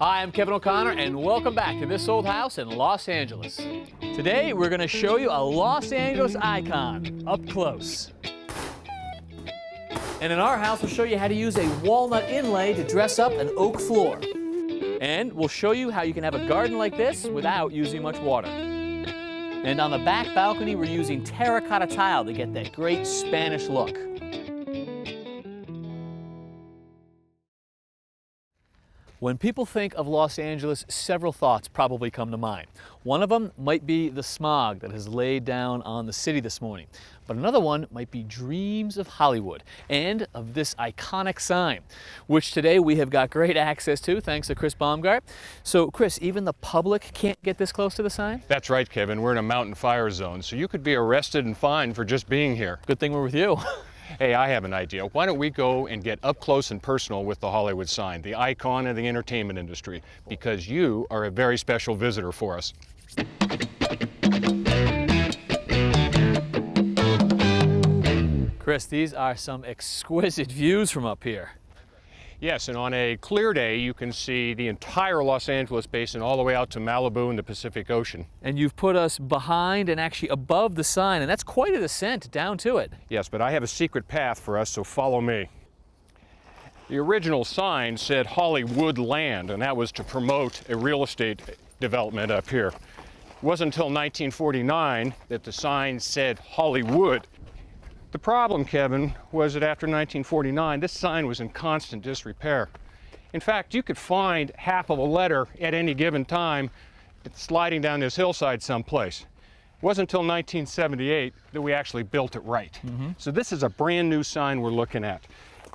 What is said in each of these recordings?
Hi, I'm Kevin O'Connor, and welcome back to This Old House in Los Angeles. Today, we're going to show you a Los Angeles icon, up close. And in our house, we'll show you how to use a walnut inlay to dress up an oak floor. And we'll show you how you can have a garden like this without using much water. And on the back balcony, we're using terracotta tile to get that great Spanish look. When people think of Los Angeles, several thoughts probably come to mind. One of them might be the smog that has laid down on the city this morning. But another one might be dreams of Hollywood and of this iconic sign, which today we have got great access to thanks to Chris Baumgart. So Chris, even the public can't get this close to the sign? That's right, Kevin. We're in a mountain fire zone, so you could be arrested and fined for just being here. Good thing we're with you. Hey, I have an idea. Why don't we go and get up close and personal with the Hollywood sign, the icon of the entertainment industry, because you are a very special visitor for us. Chris, these are some exquisite views from up here. Yes, and on a clear day, you can see the entire Los Angeles basin all the way out to Malibu and the Pacific Ocean. And you've put us behind and actually above the sign, and that's quite a descent down to it. Yes, but I have a secret path for us, so follow me. The original sign said Hollywood Land, and that was to promote a real estate development up here. It wasn't until 1949 that the sign said Hollywood. The problem, Kevin, was that after 1949, this sign was in constant disrepair. In fact, you could find half of a letter at any given time sliding down this hillside someplace. It wasn't until 1978 that we actually built it right. So this is a brand new sign we're looking at.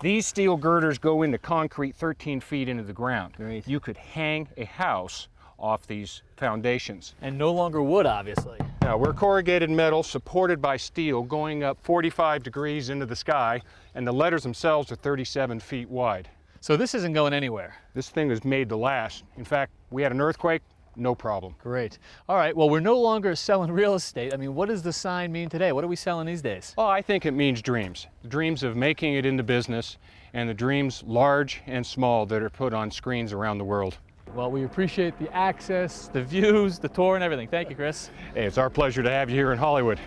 These steel girders go into concrete 13 feet into the ground. Great. You could hang a house off these foundations. And no longer wood, obviously. Now, we're corrugated metal supported by steel going up 45 degrees into the sky, and the letters themselves are 37 feet wide. So this isn't going anywhere. This thing is made to last. In fact, we had an earthquake, no problem. Great. All right, well, we're no longer selling real estate. I mean, what does the sign mean today? What are we selling these days? Oh, I think it means dreams. The dreams of making it into business, and the dreams large and small that are put on screens around the world. Well, we appreciate the access, the views, the tour, and everything. Thank you, Chris. Hey, it's our pleasure to have you here in Hollywood.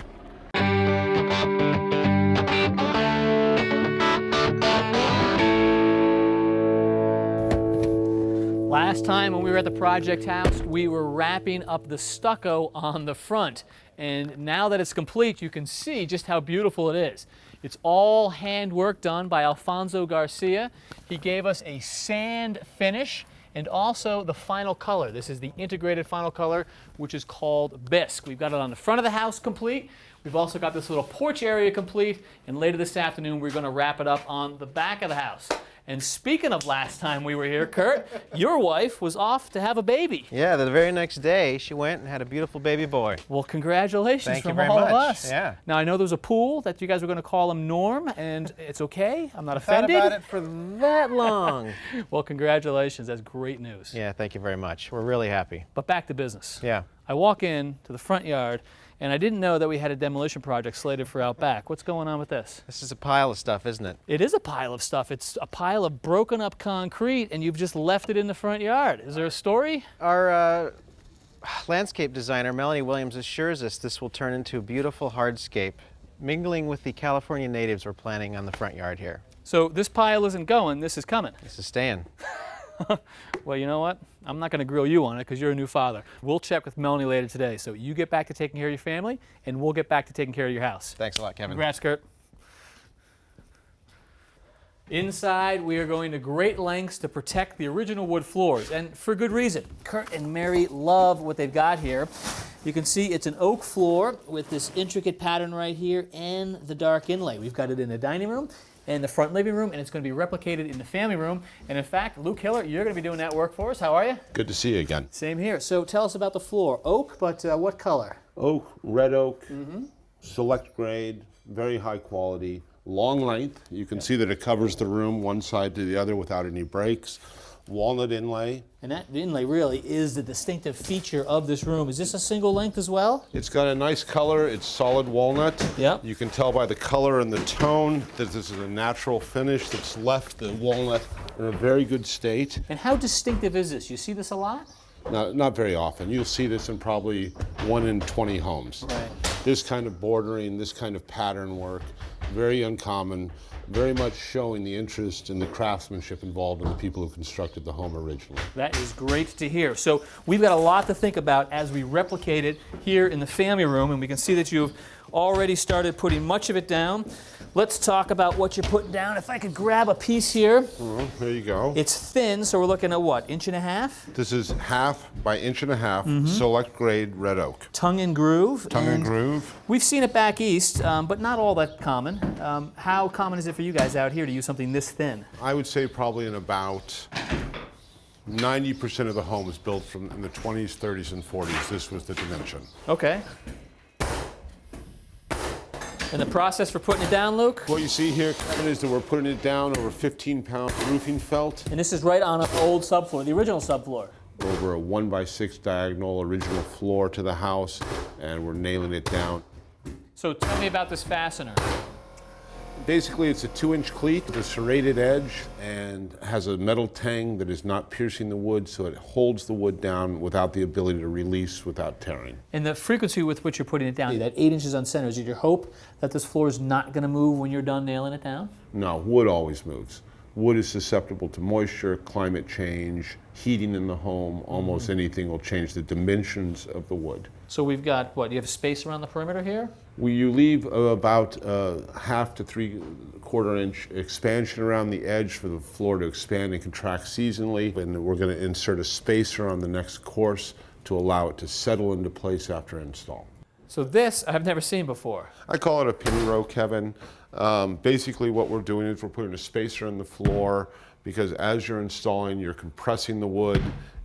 Last time when we were at the project house, we were wrapping up the stucco on the front. And now that it's complete, you can see just how beautiful it is. It's all handwork done by Alfonso Garcia. He gave us a sand finish and also the final color. This is the integrated final color, which is called bisque. We've got it on the front of the house complete. We've also got this little porch area complete, and later this afternoon we're gonna wrap it up on the back of the house. And speaking of last time we were here, Kurt, your wife was off to have a baby. Yeah, the very next day she went and had a beautiful baby boy. Well, congratulations Thank you from very all much. of us. Yeah. Now I know there's a pool that you guys were going to call him Norm, and it's okay. I'm not Thought offended. about it for that long. Well, congratulations. That's great news. Yeah, thank you very much. We're really happy. But back to business. Yeah. I walk in to the front yard, and I didn't know that we had a demolition project slated for out back. What's going on with this? This is a pile of stuff, isn't it? It is a pile of stuff. It's a pile of broken up concrete, and you've just left it in the front yard. Is there a story? Our landscape designer, Melanie Williams, assures us this will turn into a beautiful hardscape, mingling with the California natives we're planting on the front yard here. So this pile isn't going, this is coming. This is staying. Well, you know what? I'm not going to grill you on it because you're a new father. We'll check with Melanie later today. So you get back to taking care of your family, and we'll get back to taking care of your house. Thanks a lot, Kevin. Congrats, Kurt. Inside, we are going to great lengths to protect the original wood floors, and for good reason. Kurt and Mary love what they've got here. You can see it's an oak floor with this intricate pattern right here and the dark inlay. We've got it in the dining room and the front living room, and it's going to be replicated in the family room. And in fact, Luke Hiller, you're going to be doing that work for us. How are you? Good to see you again. Same here. So tell us about the floor. Oak, but what color? Oak, red oak, select grade, very high quality, long length. You can see that it covers the room one side to the other without any breaks. Walnut inlay. And that inlay really is the distinctive feature of this room. Is this a single length as well? It's got a nice color. It's solid walnut. Yep. You can tell by the color and the tone that this is a natural finish that's left the walnut in a very good state. And how distinctive is this? You see this a lot? Not very often. You'll see this in probably 1 in 20 homes. Right. This kind of bordering, this kind of pattern work, very uncommon, very much showing the interest and the craftsmanship involved in the people who constructed the home originally. That is great to hear. So we've got a lot to think about as we replicate it here in the family room, and we can see that you've already started putting much of it down. Let's talk about what you're putting down. If I could grab a piece here. There you go. It's thin, so we're looking at what, 1.5 inches? This is 1/2 by 1.5 inch, select grade red oak. Tongue and groove. Tongue and groove. We've seen it back east, but not all that common. How common is it for you guys out here to use something this thin? I would say probably in about 90% of the homes built from in the 20s, 30s, and 40s, this was the dimension. Okay. And the process for putting it down, Luke? What you see here, Kevin, is that we're putting it down over 15-pound roofing felt. And this is right on an old subfloor, the original subfloor. Over a 1x6 diagonal original floor to the house, and we're nailing it down. So tell me about this fastener. Basically, it's a 2-inch cleat with a serrated edge and has a metal tang that is not piercing the wood, so it holds the wood down without the ability to release without tearing. And the frequency with which you're putting it down, that 8 inches on center, is it your hope that this floor is not going to move when you're done nailing it down? No, wood always moves. Wood is susceptible to moisture, climate change, heating in the home. Almost anything will change the dimensions of the wood. So we've got, what, you have space around the perimeter here? You leave about 1/2 to 3/4 inch expansion around the edge for the floor to expand and contract seasonally. And we're going to insert a spacer on the next course to allow it to settle into place after install. So this I've never seen before. I call it a penny row, Kevin. Basically what we're doing is we're putting a spacer in the floor because as you're installing, you're compressing the wood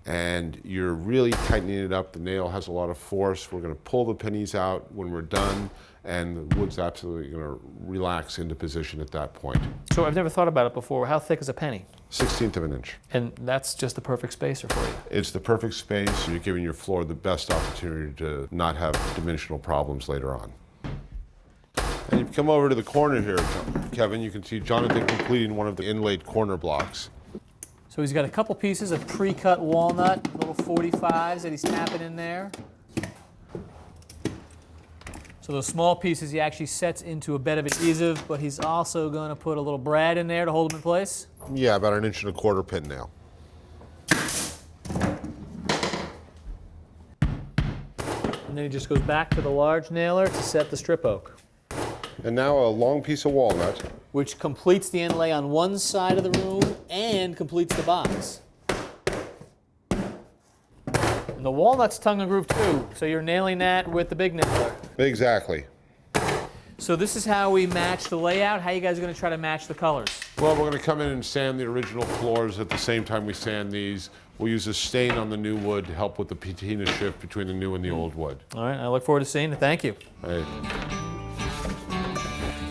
and you're really tightening it up. The nail has a lot of force. We're going to pull the pennies out when we're done, and the wood's absolutely going to relax into position at that point. So I've never thought about it before. How thick is a penny? 1/16 of an inch. And that's just the perfect spacer for you. It's the perfect space, so you're giving your floor the best opportunity to not have dimensional problems later on. And if you come over to the corner here, Kevin, you can see Jonathan completing one of the inlaid corner blocks. So he's got a couple pieces of pre-cut walnut, little 45s that he's tapping in there. So those small pieces he actually sets into a bed of adhesive, but he's also going to put a little brad in there to hold them in place. Yeah, about 1.25 inch pin nail. And then he just goes back to the large nailer to set the strip oak, And now a long piece of walnut. which completes the inlay on one side of the room and completes the box. And the walnut's tongue and groove too, so you're nailing that with the big nailer. Exactly. So this is how we match the layout. How you guys are going to try to match the colors? Well, we're going to come in and sand the original floors at the same time we sand these. We'll use a stain on the new wood to help with the patina shift between the new and the old wood. All right, I look forward to seeing it. Thank you. Hey.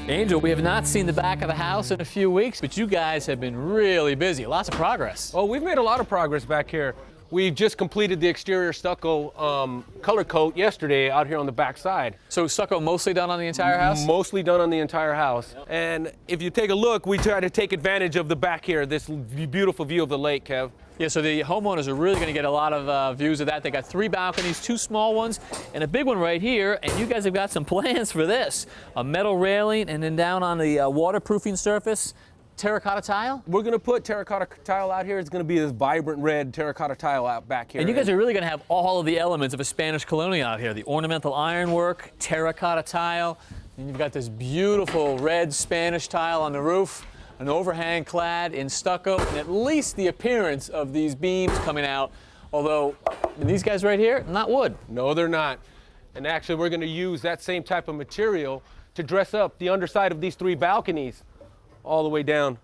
Angel, we have not seen the back of the house in a few weeks, but you guys have been really busy. Lots of progress. Oh, we've made a lot of progress back here. We just completed the exterior stucco color coat yesterday out here on the back side. So stucco mostly done on the entire house? Mostly done on the entire house. And if you take a look, we try to take advantage of the back here, this beautiful view of the lake, Kev. Yeah, so the homeowners are really going to get a lot of views of that. They got 3 balconies, 2 small ones, and a big one right here. And you guys have got some plans for this. A metal railing, and then down on the waterproofing surface, terracotta tile? We're gonna put terracotta tile out here. It's gonna be this vibrant red terracotta tile out back here. And you guys are really going to have all of the elements of a Spanish colonial out here. The ornamental ironwork, terracotta tile, and you've got this beautiful red Spanish tile on the roof, an overhang clad in stucco, and at least the appearance of these beams coming out. Although, these guys right here, not wood. No, they're not. And actually, we're gonna use that same type of material to dress up the underside of these 3 balconies all the way down.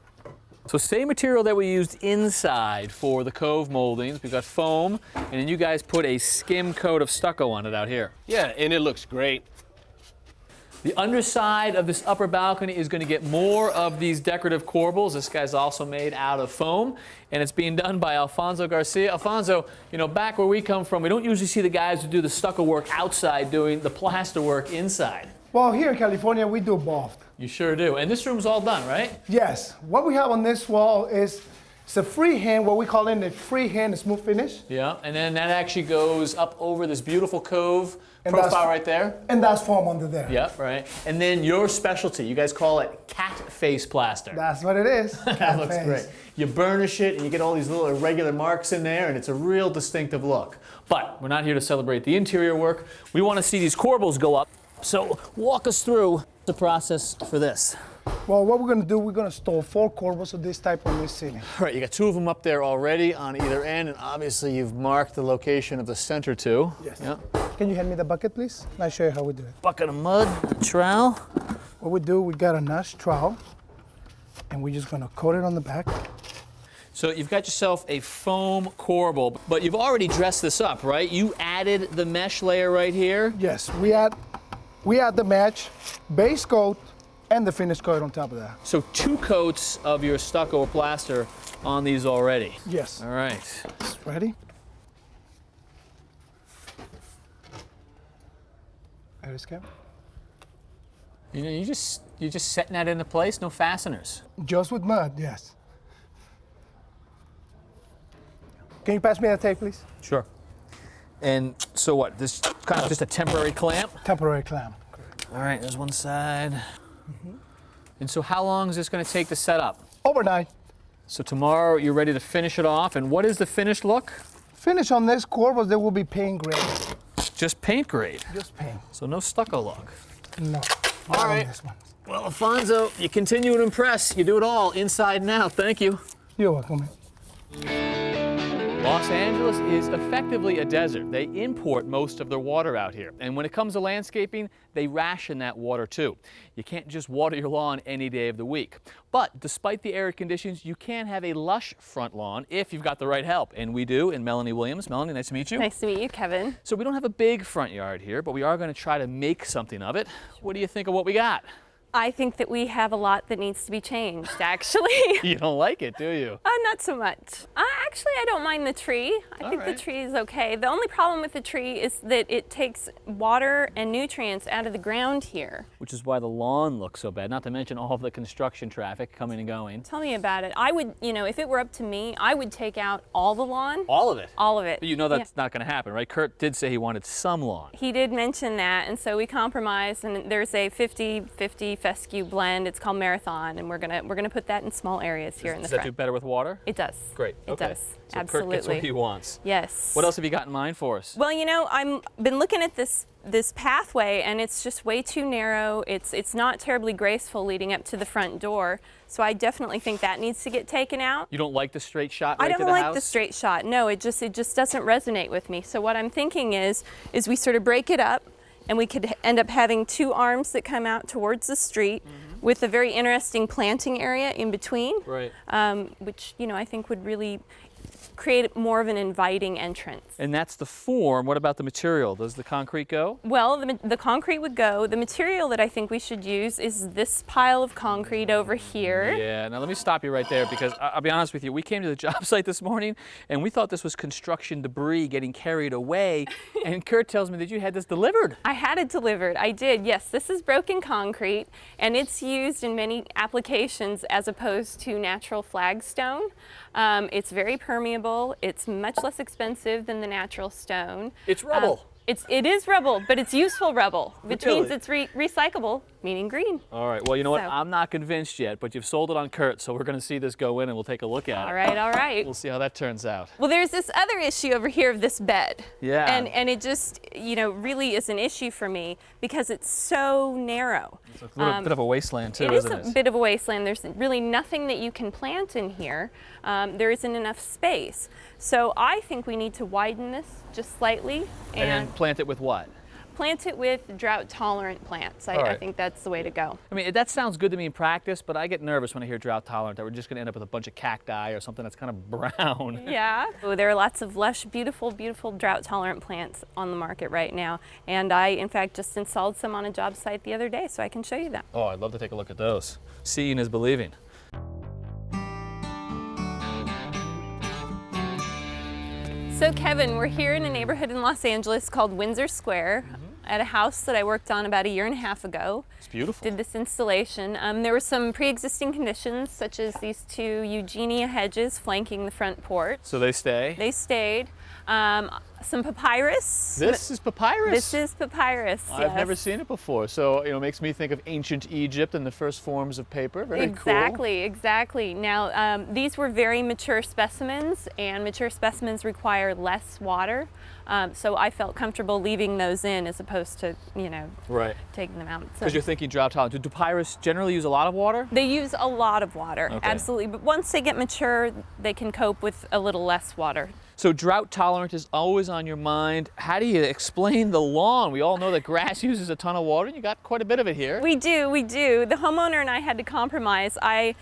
So same material that we used inside for the cove moldings. We've got foam, and then you guys put a skim coat of stucco on it out here. Yeah, and it looks great. The underside of this upper balcony is going to get more of these decorative corbels. This guy's also made out of foam, and it's being done by Alfonso Garcia. Alfonso, you know, back where we come from, we don't usually see the guys who do the stucco work outside doing the plaster work inside. Well, here in California, we do both. You sure do. And this room's all done, right? Yes. What we have on this wall is It's a freehand, what we call in the freehand smooth finish. Yeah, and then that actually goes up over this beautiful cove And profile that's- right there. And that's foam under there. Yep, right. And then your specialty, you guys call it cat face plaster. That's what it is. That looks great. You burnish it and you get all these little irregular marks in there and it's a real distinctive look. But we're not here to celebrate the interior work. We want to see these corbels go up. So walk us through the process for this. Well, what we're gonna do, we're gonna install 4 corbels of this type on this ceiling. All right, you got 2 of them up there already on either end, and obviously you've marked the location of the center 2. Yes. Yeah. Can you hand me the bucket, please? And I'll show you how we do it. Bucket of mud, a trowel. What we do, we got a nice trowel, and we're just gonna coat it on the back. So you've got yourself a foam corbel, but you've already dressed this up, right? You added the mesh layer right here. Yes, we add the match, base coat, and the finish coat on top of that. So 2 coats of your stucco or plaster on these already. Yes. All right. Ready? There it is, Kevin. You know, you're just setting that into place, no fasteners. Just with mud, yes. Can you pass me that tape, please? Sure. And so what? This kind of just a temporary clamp? Temporary clamp. All right, there's one side. And so how long is this going to take to set up? Overnight. So tomorrow you're ready to finish it off. And what is the finished look? Finish on this corbels, there will be paint grade. Just paint grade. Just paint. So no stucco look. No. All not on right. this one. Well, Alfonso, you continue to impress. You do it all, inside and out. Thank you. You're welcome. Los Angeles is effectively a desert. They import most of their water out here. And when it comes to landscaping, they ration that water too. You can't just water your lawn any day of the week. But despite the arid conditions, you can have a lush front lawn if you've got the right help. And we do in Melanie Williams. Melanie, nice to meet you. Nice to meet you, Kevin. So we don't have a big front yard here, but we are going to try to make something of it. What do you think of what we got? I think that we have a lot that needs to be changed, actually. You don't like it, do you? Not so much. Actually, I don't mind the tree. I think the tree is okay. The only problem with the tree is that it takes water and nutrients out of the ground here. Which is why the lawn looks so bad, not to mention all of the construction traffic coming and going. Tell me about it. I would, you know, if it were up to me, I would take out all the lawn. All of it? All of it. But you know that's not going to happen, right? Kurt did say he wanted some lawn. He did mention that, and so we compromised, and there's a 50-50 fescue blend. It's called Marathon, and we're gonna put that in small areas here in the Does that front. do better with water? It does. Great. It Okay. does. So Absolutely. Kurt gets what he wants. Yes. What else have you got in mind for us? Well, you know, I've been looking at this pathway, and it's just way too narrow. It's not terribly graceful leading up to the front door. So I definitely think that needs to get taken out. You don't like the straight shot right I to don't the like house? the straight shot. No, it just doesn't resonate with me. So what I'm thinking is we sort of break it up, and we could end up having 2 arms that come out towards the street with a very interesting planting area in between, Right. which, you know, I think would really create more of an inviting entrance. And that's the form. What about the material? Does the concrete go? Well, the concrete would go. The material that I think we should use is this pile of concrete over here. Yeah, now let me stop you right there because I'll be honest with you. We came to the job site this morning and we thought this was construction debris getting carried away. And Kurt tells me that you had this delivered. I had it delivered. I did. Yes, this is broken concrete, and it's used in many applications as opposed to natural flagstone. It's very permeable. It's much less expensive than the natural stone. It's rubble. It is rubble, but it's useful rubble, which Really? means it's recyclable, meaning green. All right, well, you know what? So- I'm not convinced yet, but you've sold it on Kurt, so we're going to see this go in and we'll take a look at it. All right, all right. We'll see how that turns out. Well, there's this other issue over here of this bed. Yeah. And it just, you know, really is an issue for me because it's so narrow. It's a little bit of a wasteland too, It is isn't a it? bit of a wasteland. There's really nothing that you can plant in here. There isn't enough space. So I think we need to widen this just slightly And then plant it with what? plant it with drought-tolerant plants. I right. think that's the way to go. I mean, that sounds good to me in practice, but I get nervous when I hear drought tolerant that we're just going to end up with a bunch of cacti or something that's kind of brown. Yeah. There are lots of lush, beautiful, beautiful drought-tolerant plants on the market right now. And I, in fact, just installed some on a job site the other day, so I can show you that. Oh, I'd love to take a look at those. Seeing is believing. So Kevin, we're here in a neighborhood in Los Angeles called Windsor Square. at a house that I worked on about 1.5 years ago. It's beautiful. Did this installation. There were some pre-existing conditions, such as these 2 Eugenia hedges flanking the front porch. So they stay. They stayed. Some papyrus. This is papyrus. This is papyrus. I've yes. never seen it before. So, it makes me think of ancient Egypt and the first forms of paper. Very Exactly, exactly. Now, these were very mature specimens, and mature specimens require less water. So I felt comfortable leaving those in as opposed to, Right. taking them out. Because you're thinking drought tolerant. Do papyrus generally use a lot of water? They use a lot of water, Okay. absolutely. But once they get mature, they can cope with a little less water. So drought tolerant is always on your mind. How do you explain the lawn? We all know that grass uses a ton of water, and you got quite a bit of it here. We do, we do. The homeowner and I had to compromise. I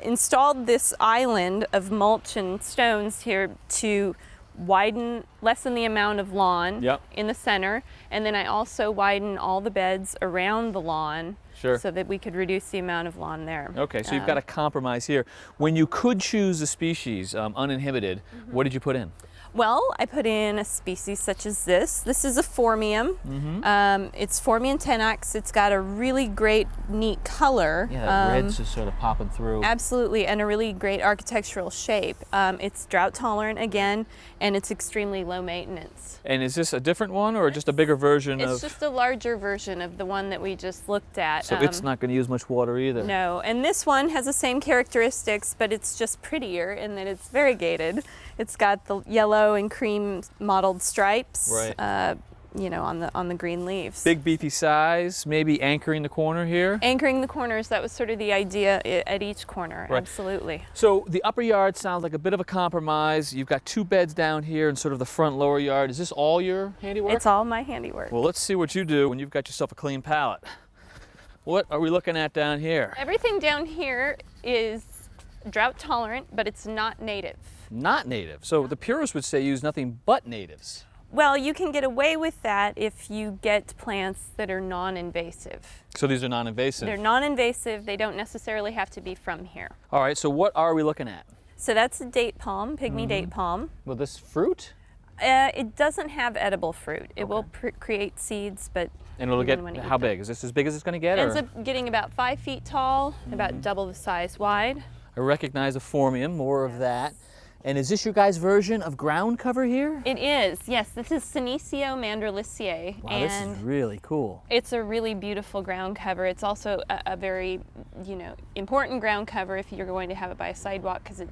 installed this island of mulch and stones here to lessen the amount of lawn Yep. in the center, and then I also widened all the beds around the lawn Sure. so that we could reduce the amount of lawn there. Okay, so you've got a compromise here. When you could choose a species uninhibited, what did you put in? Well, I put in a species such as this. This is a Formium. It's Formium tenax. It's got a really great, neat color. Yeah, that red's just sort of popping through. Absolutely, and a really great architectural shape. It's drought tolerant again, and it's extremely low maintenance. And is this a different one or just a bigger version of? It's just a larger version of the one that we just looked at. So it's not going to use much water either. No, and this one has the same characteristics, but it's just prettier in that it's variegated. It's got the yellow and cream mottled stripes, Right. On the green leaves. Big beefy size, maybe anchoring the corner here. Anchoring the corners, that was sort of the idea at each corner, Right. absolutely. So the upper yard sounds like a bit of a compromise. You've got 2 beds down here and sort of the front lower yard. Is this all your handiwork? It's all my handiwork. Well, let's see what you do when you've got yourself a clean palette. What are we looking at down here? Everything down here is drought tolerant, but it's not native. Not native. So the purists would say use nothing but natives. Well, you can get away with that if you get plants that are non-invasive. So these are non-invasive. They're non-invasive, they don't necessarily have to be from here. All right, so what are we looking at? So that's a date palm, pygmy date palm. Will this fruit? It doesn't have edible fruit. It will create seeds, but And it'll you get, wouldn't wanna eat how them. big? Is this as big as it's going to get? Ends Or? up getting about 5 feet tall, about double the size wide. I recognize a Formium, more of that. And is this your guys' version of ground cover here? It is, yes. This is Senecio mandrilliciae. Wow, this is really cool. It's a really beautiful ground cover. It's also a very, important ground cover if you're going to have it by a sidewalk because it's,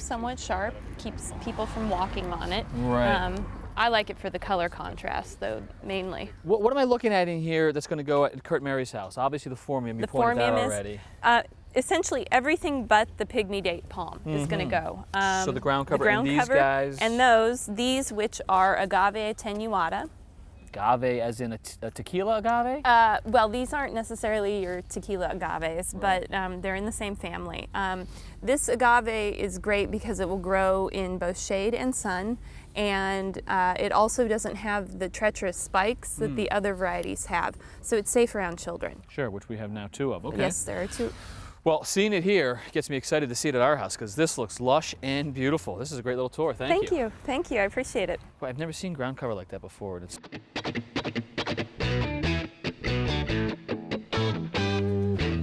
somewhat sharp, keeps people from walking on it. Right. I like it for the color contrast, though, mainly. What am I looking at in here that's going to go at Kurt Mary's house? Obviously the Formium, you pointed out already. Essentially everything but the pygmy date palm is going to go. So the ground cover the ground and these cover guys? And these which are agave attenuata. Agave as in a tequila agave? Well, these aren't necessarily your tequila agaves, but they're in the same family. This agave is great because it will grow in both shade and sun, and it also doesn't have the treacherous spikes that the other varieties have, so it's safe around children. Sure, which we have now 2 of. Okay. Yes, there are 2. Well, seeing it here gets me excited to see it at our house because this looks lush and beautiful. This is a great little tour. Thank you. Thank you, I appreciate it. Well, I've never seen ground cover like that before. And it's...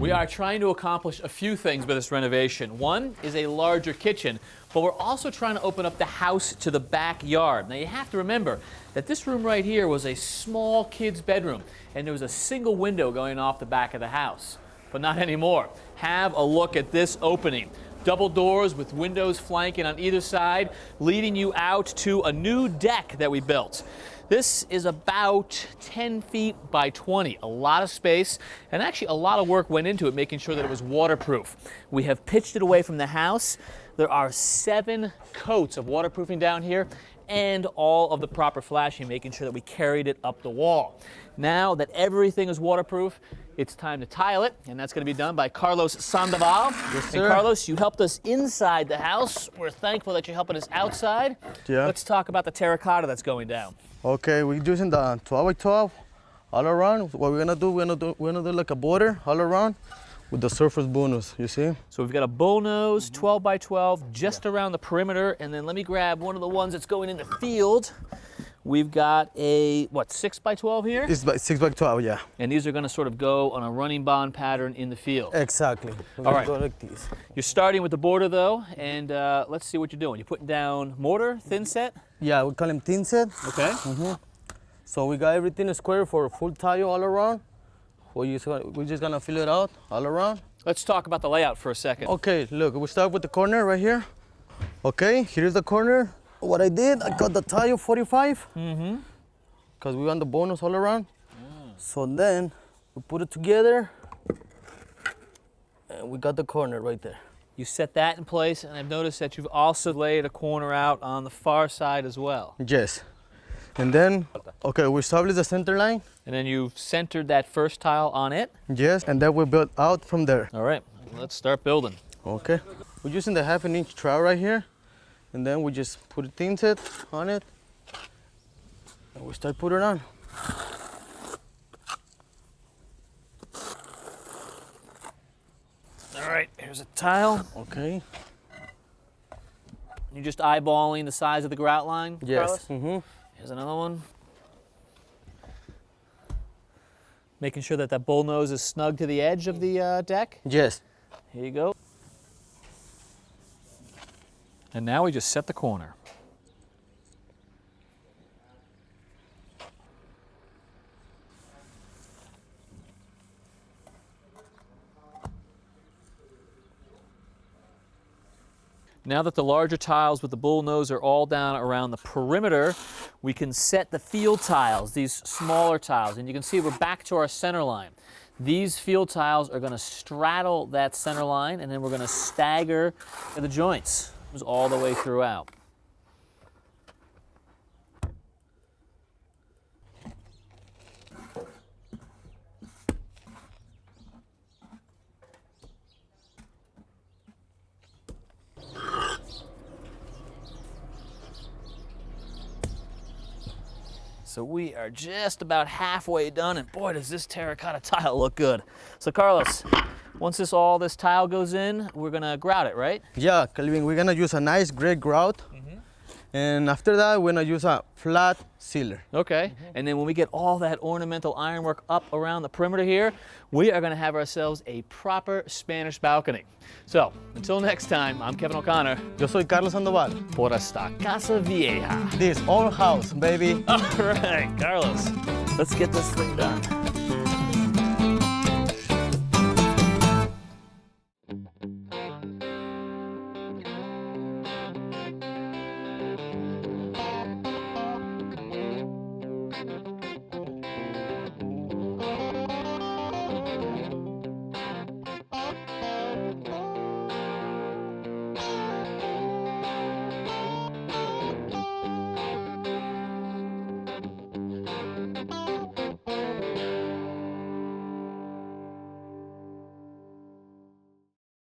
We are trying to accomplish a few things with this renovation. One is a larger kitchen, but we're also trying to open up the house to the backyard. Now you have to remember that this room right here was a small kid's bedroom, and there was a single window going off the back of the house. But not anymore. Have a look at this opening. Double doors with windows flanking on either side, leading you out to a new deck that we built. This is about 10 feet by 20, a lot of space, and actually a lot of work went into it, making sure that it was waterproof. We have pitched it away from the house. There are 7 coats of waterproofing down here, and all of the proper flashing, making sure that we carried it up the wall. Now that everything is waterproof, it's time to tile it, and that's going to be done by Carlos Sandoval. Yes, sir. And Carlos, you helped us inside the house. We're thankful that you're helping us outside. Yeah. Let's talk about the terracotta that's going down. Okay, we're using the 12 by 12 all around. What we're gonna do like a border all around with the surface bonus, you see? So we've got a bullnose, 12 by 12, just around the perimeter, and then let me grab one of the ones that's going in the field. We've got a, what, 6 by 12 here? It's by 6 by 12, yeah. And these are going to sort of go on a running bond pattern in the field. Exactly. All right. Go like this. You're starting with the border though, and let's see what you're doing. You're putting down mortar, thin set? Yeah, we call them thin set. Okay. So we got everything square for full tile all around. We're just gonna fill it out all around. Let's talk about the layout for a second. Okay, look, we start with the corner right here. Okay, here's the corner. What I did, I cut the tile 45. Because we want the bonus all around. So then we put it together and we got the corner right there. You set that in place, and I've noticed that you've also laid a corner out on the far side as well. Yes. And then, okay, we established the center line. And then you've centered that first tile on it. Yes, and then we build out from there. All right, let's start building. Okay. We're using the 1/2 inch trowel right here. And then we just put a thin set on it. And we start putting it on. All right, here's a tile. Okay. You're just eyeballing the size of the grout line, Yes. Carlos? Here's another one. Making sure that that bull nose is snug to the edge of the deck. Yes. Here you go. And now we just set the corner. Now that the larger tiles with the bull nose are all down around the perimeter, we can set the field tiles, these smaller tiles. And you can see we're back to our center line. These field tiles are going to straddle that center line, and then we're going to stagger the joints all the way throughout. So we are just about halfway done, and boy, does this terracotta tile look good. So Carlos, once all this tile goes in, we're gonna grout it, right? Yeah, Calvin, we're gonna use a nice gray grout. And after that, we're gonna use a flat sealer. Okay, and then when we get all that ornamental ironwork up around the perimeter here, we are gonna have ourselves a proper Spanish balcony. So, until next time, I'm Kevin O'Connor. Yo soy Carlos Sandoval. Por esta casa vieja. This old house, baby. All right, Carlos, let's get this thing done.